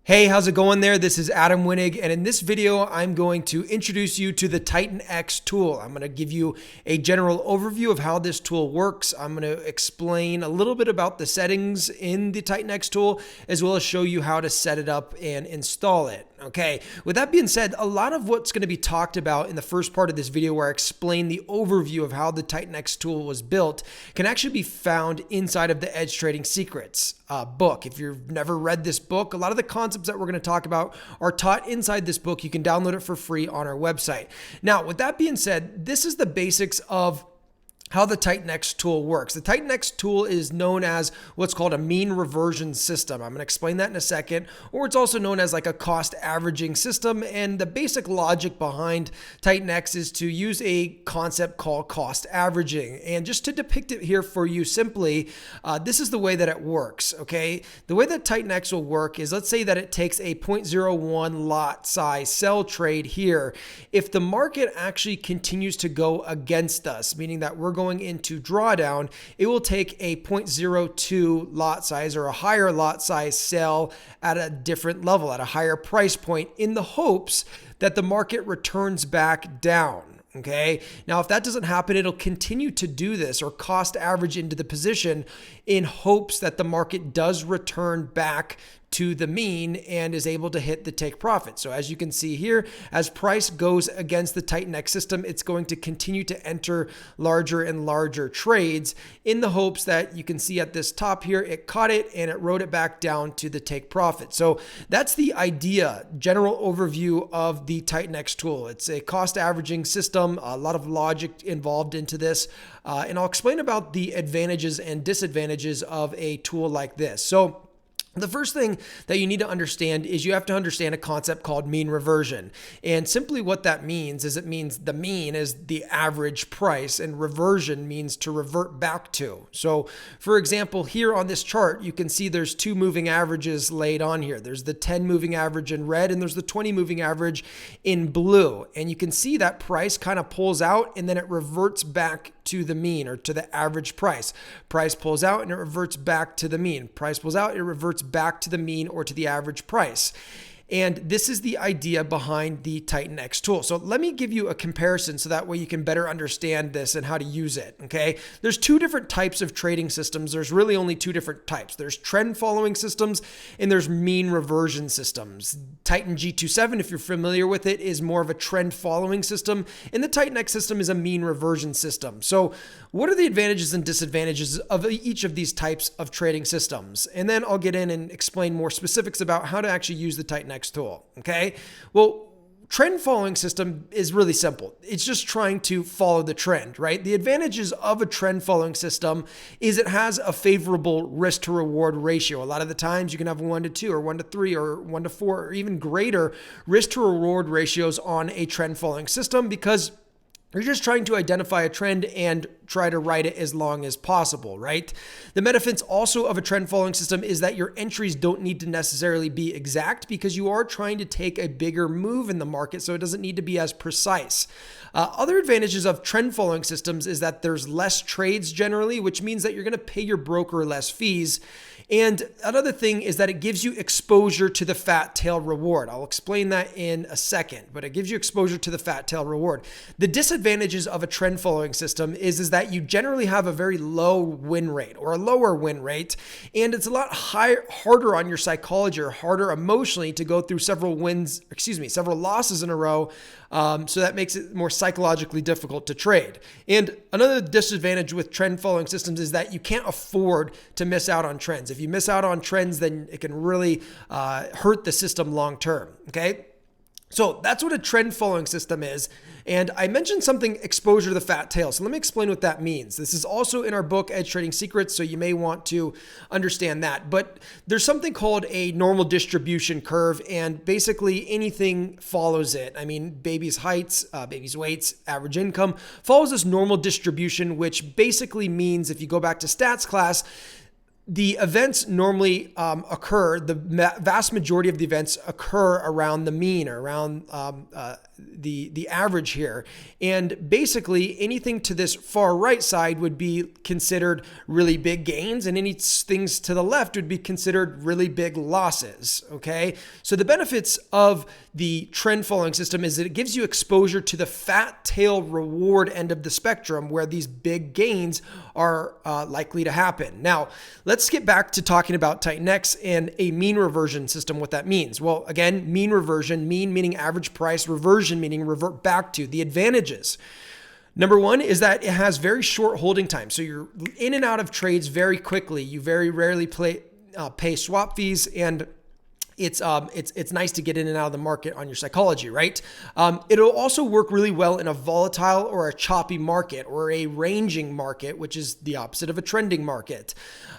Hey, how's it going there? This is Adam Winnig, and in this video, I'm going to introduce you to the Titan X tool. I'm going to give you a general overview of how this tool works. I'm going to explain a little bit about the settings in the Titan X tool, as well as show you how to set it up and install it. Okay, with that being said, a lot of what's going to be talked about in the first part of this video where I explain the overview of how the Titan X tool was built can actually be found inside of the Edge Trading Secrets book. If you've never read this book, a lot of the concepts that we're going to talk about are taught inside this book. You can download it for free on our website. Now, with that being said, this is the basics of how the Titan X tool works. The Titan X tool is known as what's called a mean reversion system. I'm going to explain that in a second, or it's also known as like a cost averaging system. And the basic logic behind Titan X is to use a concept called cost averaging. And just to depict it here for you simply, this is the way that it works. Okay, the way that Titan X will work is, let's say that it takes a 0.01 lot size sell trade here. If the market actually continues to go against us, meaning that we're going into drawdown, it will take a 0.02 lot size or a higher lot size sell at a different level, at a higher price point, in the hopes that the market returns back down. Okay. Now, if that doesn't happen, it'll continue to do this or cost average into the position in hopes that the market does return back to the mean and is able to hit the take profit. So as you can see here, as price goes against the Titan X system, it's going to continue to enter larger and larger trades in the hopes that you can see at this top here, it caught it and it wrote it back down to the take profit. So that's the idea, general overview of the Titan X tool. It's a cost averaging system, a lot of logic involved into this. And I'll explain about the advantages and disadvantages of a tool like this. So the first thing that you need to understand is you have to understand a concept called mean reversion. And simply what that means is it means the mean is the average price and reversion means to revert back to. So for example, here on this chart, you can see there's two moving averages laid on here. There's the 10 moving average in red and there's the 20 moving average in blue. And you can see that price kind of pulls out and then it reverts back to the mean or to the average price. Price pulls out and it reverts back to the mean. Price pulls out, it reverts back to the mean or to the average price. And this is the idea behind the Titan X tool. So let me give you a comparison so that way you can better understand this and how to use it. Okay. There's two different types of trading systems. There's really only two different types. There's trend following systems and there's mean reversion systems. Titan G27, if you're familiar with it, is more of a trend following system. And the Titan X system is a mean reversion system. So what are the advantages and disadvantages of each of these types of trading systems? And then I'll get in and explain more specifics about how to actually use the Titan X tool. Okay. Well, trend following system is really simple. It's just trying to follow the trend, right? The advantages of a trend following system is it has a favorable risk to reward ratio. A lot of the times you can have 1-2 or 1-3 or 1-4 or even greater risk to reward ratios on a trend following system because you're just trying to identify a trend and try to ride it as long as possible, right? The benefits also of a trend following system is that your entries don't need to necessarily be exact because you are trying to take a bigger move in the market, so it doesn't need to be as precise. Other advantages of trend following systems is that there's less trades generally, which means that you're going to pay your broker less fees. And another thing is that it gives you exposure to the fat tail reward. I'll explain that in a second, but it gives you exposure to the fat tail reward. The disadvantages of a trend following system is that you generally have a very low win rate or a lower win rate, and it's a lot harder on your psychology or harder emotionally to go through several losses in a row. So that makes it more psychologically difficult to trade. And another disadvantage with trend following systems is that you can't afford to miss out on trends. If you miss out on trends, then it can really hurt the system long term. Okay. So that's what a trend following system is. And I mentioned something, exposure to the fat tail. So let me explain what that means. This is also in our book, Edge Trading Secrets, so you may want to understand that. But there's something called a normal distribution curve, and basically anything follows it. I mean, baby's heights, baby's weights, average income follows this normal distribution, which basically means, if you go back to stats class, the events normally occur, the vast majority of the events occur around the mean or around the average here. And basically anything to this far right side would be considered really big gains, and any things to the left would be considered really big losses. Okay. So the benefits of the trend following system is that it gives you exposure to the fat tail reward end of the spectrum where these big gains are likely to happen. Now, let's get back to talking about Titan X and a mean reversion system, what that means. Well, again, mean reversion, mean meaning average price, reversion meaning revert back to. The advantages. Number one is that it has very short holding time. So you're in and out of trades very quickly. You very rarely pay swap fees, and it's nice to get in and out of the market on your psychology, right? It'll also work really well in a volatile or a choppy market or a ranging market, which is the opposite of a trending market.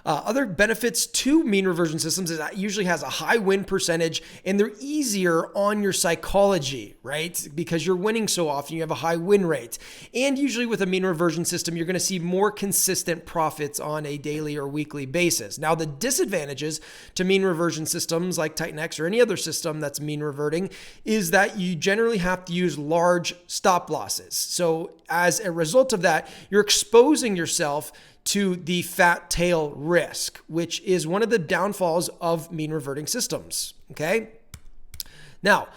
Other benefits to mean reversion systems is that it usually has a high win percentage, and they're easier on your psychology, right? Because you're winning so often, you have a high win rate. And usually with a mean reversion system, you're going to see more consistent profits on a daily or weekly basis. Now, the disadvantages to mean reversion systems like Titan X or any other system that's mean reverting is that you generally have to use large stop losses. So as a result of that, you're exposing yourself to the fat tail risk, which is one of the downfalls of mean reverting systems. Okay. Now,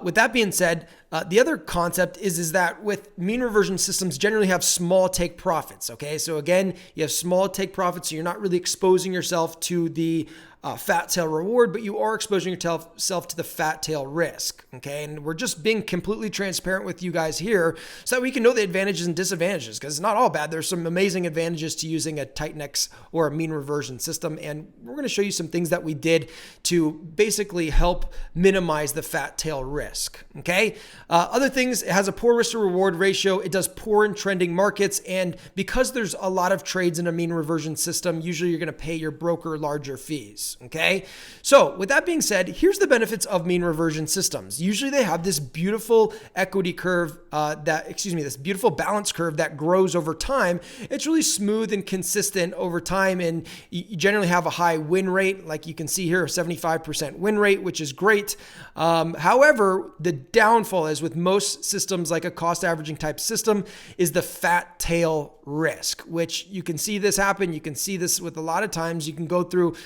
with that being said, the other concept is that with mean reversion systems generally have small take profits. Okay. So again, you have small take profits. So you're not really exposing yourself to the fat tail reward, but you are exposing yourself to the fat tail risk. Okay. And we're just being completely transparent with you guys here so that we can know the advantages and disadvantages, because it's not all bad. There's some amazing advantages to using a Titan X or a mean reversion system. And we're going to show you some things that we did to basically help minimize the fat tail risk. Okay. Other things, it has a poor risk to reward ratio. It does poor in trending markets. And because there's a lot of trades in a mean reversion system, usually you're going to pay your broker larger fees. Okay. So with that being said, here's the benefits of mean reversion systems. Usually they have this beautiful equity curve this beautiful balance curve that grows over time. It's really smooth and consistent over time. And you generally have a high win rate. Like you can see here, a 75% win rate, which is great. However, the downfall is with most systems like a cost averaging type system is the fat tail risk, which you can see this happen. You can see this with a lot of times. You can go through,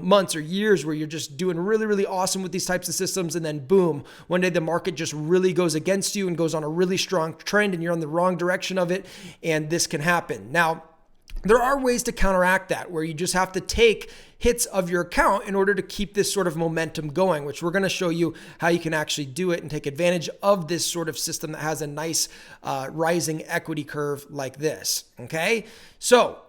months or years where you're just doing really, really awesome with these types of systems. And then boom, one day the market just really goes against you and goes on a really strong trend and you're on the wrong direction of it. And this can happen. Now, there are ways to counteract that where you just have to take hits of your account in order to keep this sort of momentum going, which we're going to show you how you can actually do it and take advantage of this sort of system that has a nice rising equity curve like this. Okay. So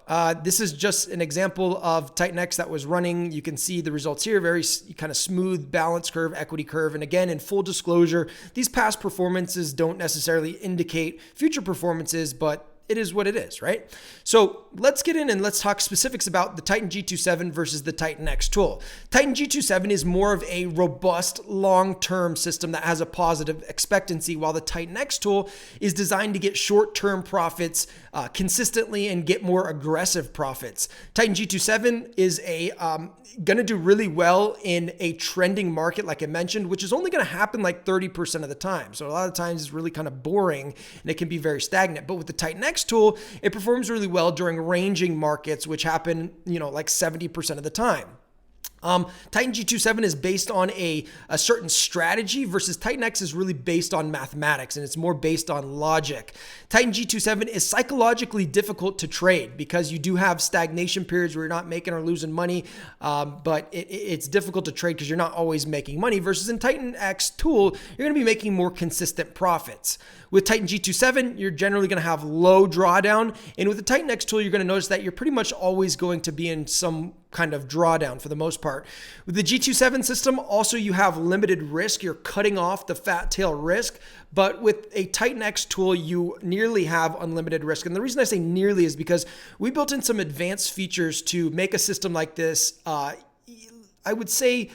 this is just an example of Titan X that was running. You can see the results here, very kind of smooth balance curve, equity curve. And again, in full disclosure, these past performances don't necessarily indicate future performances, but it is what it is, right? So let's get in and let's talk specifics about the Titan G27 versus the Titan X tool. Titan G27 is more of a robust long-term system that has a positive expectancy, while the Titan X tool is designed to get short-term profits consistently and get more aggressive profits. Titan G27 is going to do really well in a trending market, like I mentioned, which is only going to happen like 30% of the time. So a lot of times it's really kind of boring and it can be very stagnant. But with the Titan X tool, it performs really well during ranging markets, which happen, like 70% of the time. Titan G27 is based on a certain strategy versus Titan X is really based on mathematics and it's more based on logic. Titan G27 is psychologically difficult to trade because you do have stagnation periods where you're not making or losing money, but it's difficult to trade because you're not always making money versus in Titan X tool, you're going to be making more consistent profits. With Titan G27, you're generally going to have low drawdown. And with the Titan X tool, you're going to notice that you're pretty much always going to be in some kind of drawdown for the most part. With the G27 system, also you have limited risk. You're cutting off the fat tail risk. But with a Titan X tool, you nearly have unlimited risk. And the reason I say nearly is because we built in some advanced features to make a system like this I would say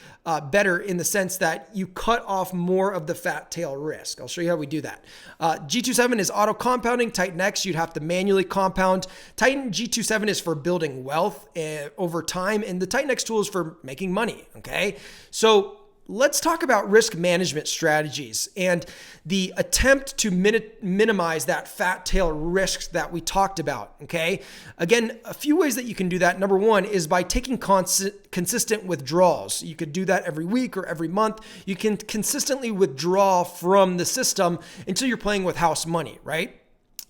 better in the sense that you cut off more of the fat tail risk. I'll show you how we do that. G27 is auto compounding. Titan X, you'd have to manually compound. Titan G27 is for building wealth over time, and the Titan X tool is for making money. Okay, so let's talk about risk management strategies and the attempt to minimize that fat tail risk that we talked about, okay? Again, a few ways that you can do that. Number one is by taking consistent withdrawals. You could do that every week or every month. You can consistently withdraw from the system until you're playing with house money, right?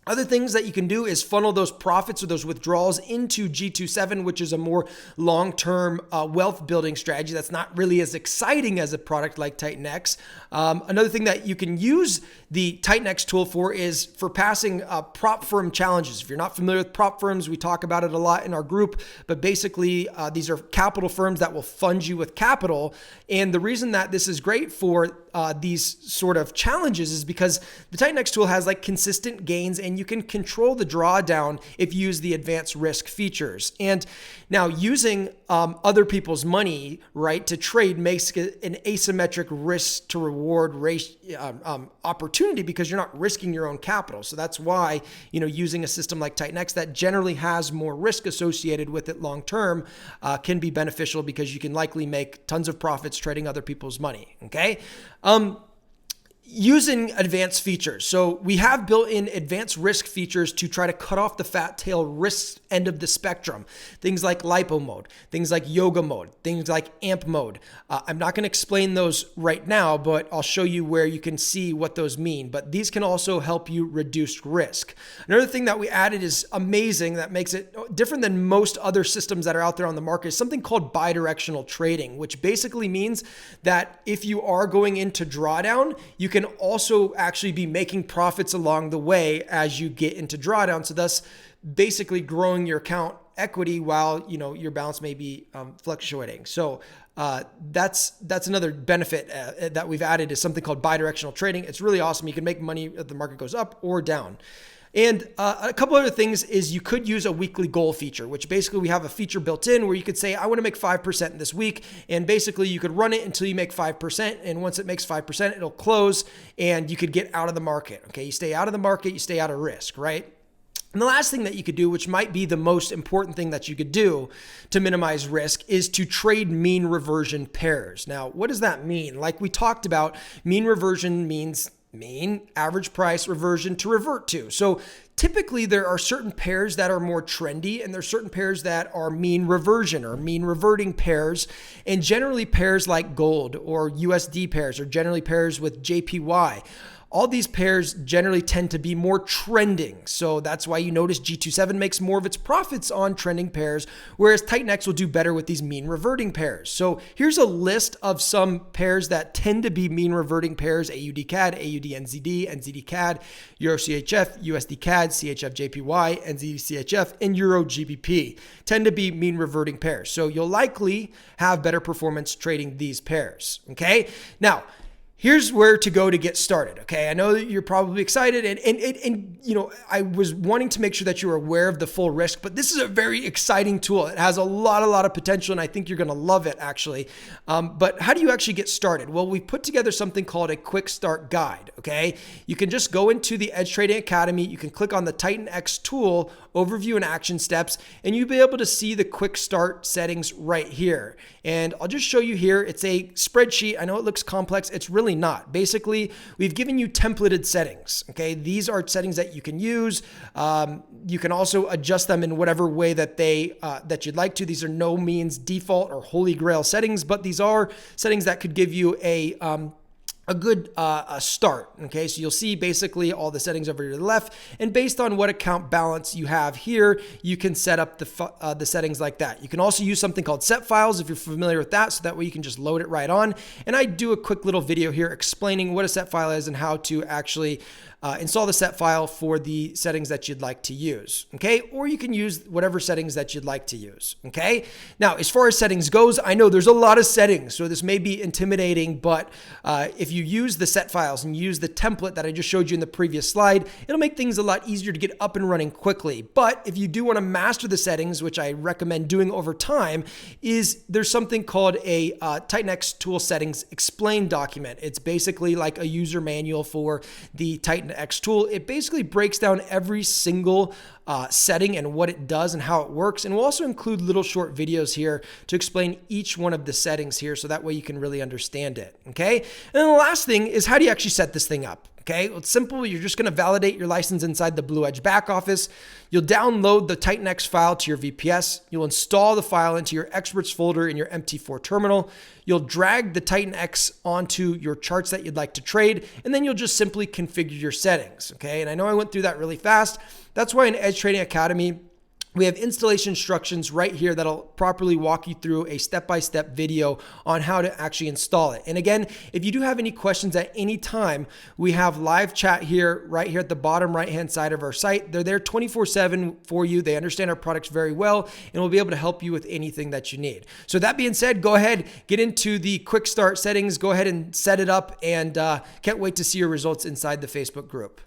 Other things that you can do is funnel those profits or those withdrawals into G27, which is a more long-term wealth building strategy that's not really as exciting as a product like Titan X. Another thing that you can use the Titan X tool for is for passing prop firm challenges. If you're not familiar with prop firms, we talk about it a lot in our group, but basically these are capital firms that will fund you with capital. And the reason that this is great for these sort of challenges is because the Titan X tool has like consistent gains, and you can control the drawdown if you use the advanced risk features. And now using other people's money, right, to trade makes it an asymmetric risk to reward opportunity because you're not risking your own capital. So that's why, using a system like Titan X that generally has more risk associated with it long term can be beneficial because you can likely make tons of profits trading other people's money. Okay. Using advanced features. So we have built in advanced risk features to try to cut off the fat tail risk end of the spectrum. Things like lipo mode, things like yoga mode, things like amp mode. I'm not going to explain those right now, but I'll show you where you can see what those mean. But these can also help you reduce risk. Another thing that we added is amazing that makes it different than most other systems that are out there on the market is something called bidirectional trading, which basically means that if you are going into drawdown, you can also actually be making profits along the way as you get into drawdown. So thus basically growing your account equity while your balance may be fluctuating. So that's another benefit that we've added is something called bidirectional trading. It's really awesome. You can make money if the market goes up or down. And a couple other things is you could use a weekly goal feature, which basically we have a feature built in where you could say, I want to make 5% this week. And basically you could run it until you make 5%. And once it makes 5%, it'll close and you could get out of the market. Okay. You stay out of the market, you stay out of risk, right? And the last thing that you could do, which might be the most important thing that you could do to minimize risk, is to trade mean reversion pairs. Now, what does that mean? Like we talked about, mean reversion means mean average price reversion to revert to. So typically there are certain pairs that are more trendy and there's certain pairs that are mean reversion or mean reverting pairs. And generally pairs like gold or USD pairs or generally pairs with JPY. All these pairs generally tend to be more trending. So that's why you notice G27 makes more of its profits on trending pairs, whereas Titan X will do better with these mean reverting pairs. So here's a list of some pairs that tend to be mean reverting pairs: AUD CAD, AUD NZD, NZD CAD, Euro CHF, USD CAD, CHF JPY, NZD CHF, and Euro GBP tend to be mean reverting pairs. So you'll likely have better performance trading these pairs. Okay. Now, here's where to go to get started. Okay. I know that you're probably excited and I was wanting to make sure that you were aware of the full risk, but this is a very exciting tool. It has a lot of potential and I think you're going to love it actually. But how do you actually get started? Well, we put together something called a quick start guide. Okay. You can just go into the Edge Trading Academy. You can click on the Titan X tool overview and action steps, and you'll be able to see the quick start settings right here. And I'll just show you here. It's a spreadsheet. I know it looks complex. It's really not. Basically, we've given you templated settings. Okay. These are settings that you can use. You can also adjust them in whatever way that that you'd like to. These are no means default or holy grail settings, but these are settings that could give you a good start. Okay, so you'll see basically all the settings over to the left, and based on what account balance you have here, you can set up the settings like that. You can also use something called set files if you're familiar with that, so that way you can just load it right on. And I do a quick little video here explaining what a set file is and how to actually install the set file for the settings that you'd like to use. Okay, or you can use whatever settings that you'd like to use. Okay, now as far as settings goes, I know there's a lot of settings, so this may be intimidating, but if you use the set files and use the template that I just showed you in the previous slide, it'll make things a lot easier to get up and running quickly. But if you do want to master the settings, which I recommend doing over time, there's something called a Titan X tool settings explain document. It's basically like a user manual for the Titan X tool. It basically breaks down every single setting and what it does and how it works. And we'll also include little short videos here to explain each one of the settings here so that way you can really understand it. Okay. And then the last thing is, how do you actually set this thing up? Okay, well, it's simple. You're just going to validate your license inside the Blue Edge back office. You'll download the Titan X file to your VPS. You'll install the file into your experts folder in your MT4 terminal. You'll drag the Titan X onto your charts that you'd like to trade, and then you'll just simply configure your settings. Okay, and I know I went through that really fast. That's why in Edge Trading Academy, we have installation instructions right here that'll properly walk you through a step-by-step video on how to actually install it. And again, if you do have any questions at any time, we have live chat here, right here at the bottom right-hand side of our site. They're there 24/7 for you. They understand our products very well, and will be able to help you with anything that you need. So that being said, go ahead, get into the quick start settings, go ahead and set it up, and can't wait to see your results inside the Facebook group.